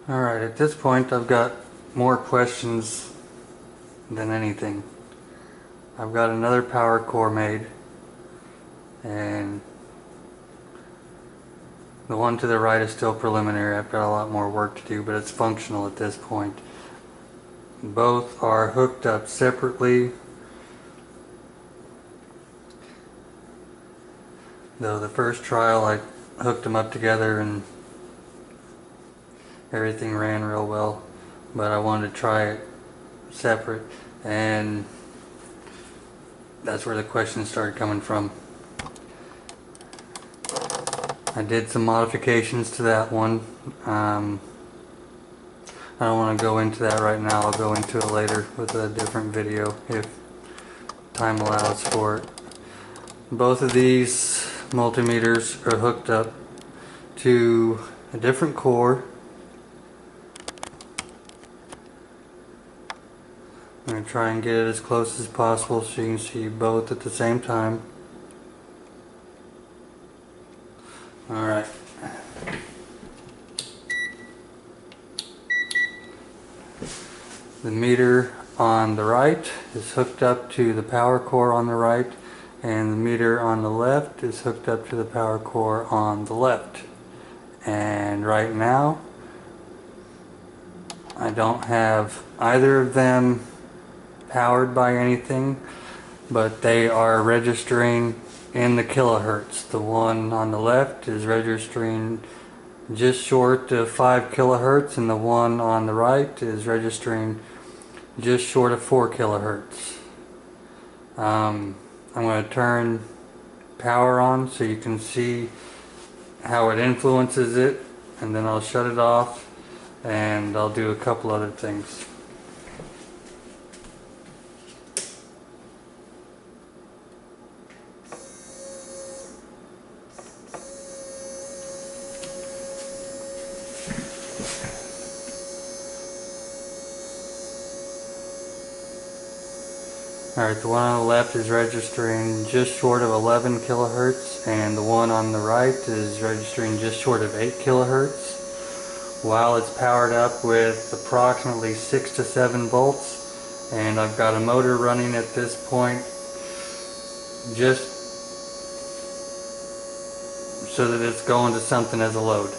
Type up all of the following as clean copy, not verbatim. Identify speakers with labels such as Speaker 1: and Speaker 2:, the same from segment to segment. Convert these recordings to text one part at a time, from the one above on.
Speaker 1: Alright, at this point I've got more questions than anything. I've got another power core made, and the one to the right is still preliminary. I've got a lot more work to do, but it's functional at this point. Both are hooked up separately, though the first trial I hooked them up together and everything ran real well, but I wanted to try it separate, and that's where the questions started coming from. I did some modifications to that one. I don't want to go into that right now. I'll go into it later with a different video if time allows for it. Both of these multimeters are hooked up to a different core. I'm going to try and get it as close as possible so you can see both at the same time. Alright. The meter on the right is hooked up to the power core on the right, and the meter on the left is hooked up to the power core on the left. And right now I don't have either of them powered by anything, but they are registering in the kilohertz. The one on the left is registering just short of 5 kilohertz, and the one on the right is registering just short of 4 kilohertz. I'm going to turn power on so you can see how it influences it, and then I'll shut it off and I'll do a couple other things. Alright, the one on the left is registering just short of 11 kilohertz, and the one on the right is registering just short of 8 kilohertz, while it's powered up with approximately 6 to 7 volts, and I've got a motor running at this point just so that it's going to something as a load.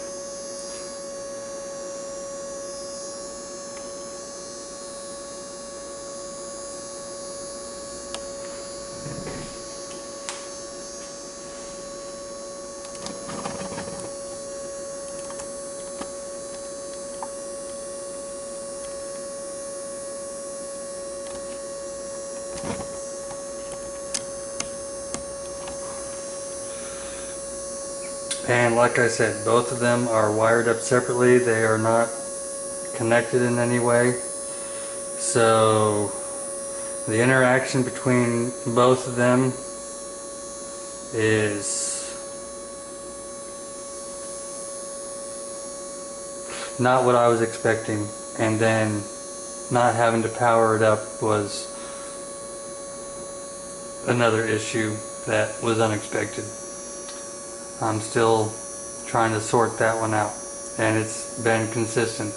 Speaker 1: And like I said, both of them are wired up separately. They are not connected in any way. So the interaction between both of them is not what I was expecting. And then not having to power it up was another issue that was unexpected. I'm still trying to sort that one out, and it's been consistent.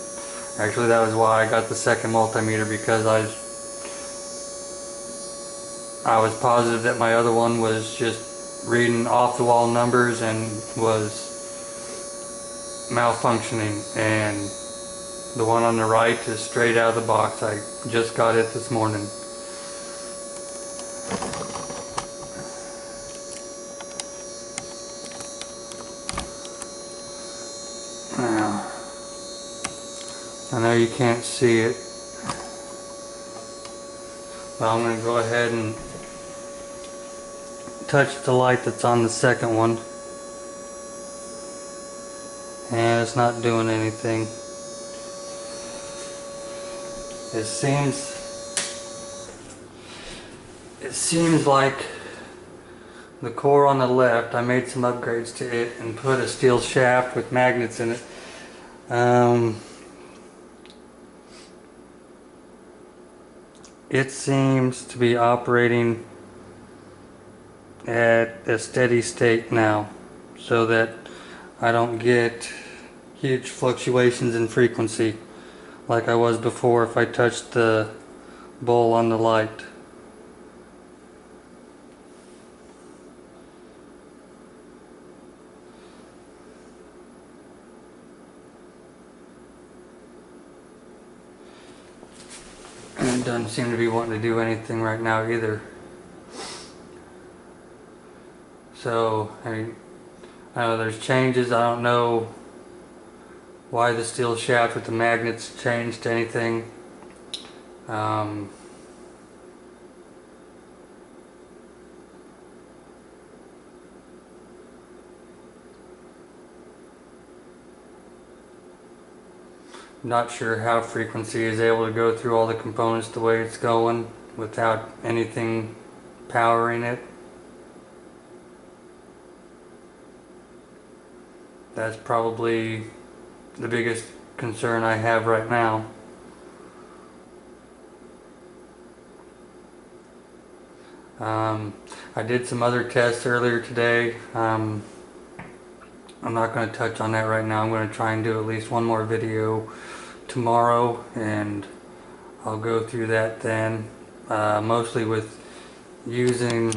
Speaker 1: Actually, that was why I got the second multimeter, because I was positive that my other one was just reading off the wall numbers and was malfunctioning, and the one on the right is straight out of the box. I just got it this morning. Now, I know you can't see it, but I'm going to go ahead and touch the light that's on the second one, and it's not doing anything. It seems like the core on the left, I made some upgrades to it and put a steel shaft with magnets in it. It seems to be operating at a steady state now, so that I don't get huge fluctuations in frequency like I was before if I touched the bowl on the light. And it doesn't seem to be wanting to do anything right now either. So, I know there's changes. I don't know why the steel shaft with the magnets changed to anything. Not sure how frequency is able to go through all the components the way it's going without anything powering it. That's probably the biggest concern I have right now. I did some other tests earlier today. I'm not going to touch on that right now. I'm going to try and do at least one more video tomorrow, and I'll go through that then, mostly with using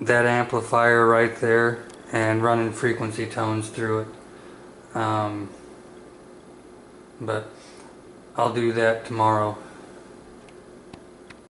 Speaker 1: that amplifier right there and running frequency tones through it. But I'll do that tomorrow.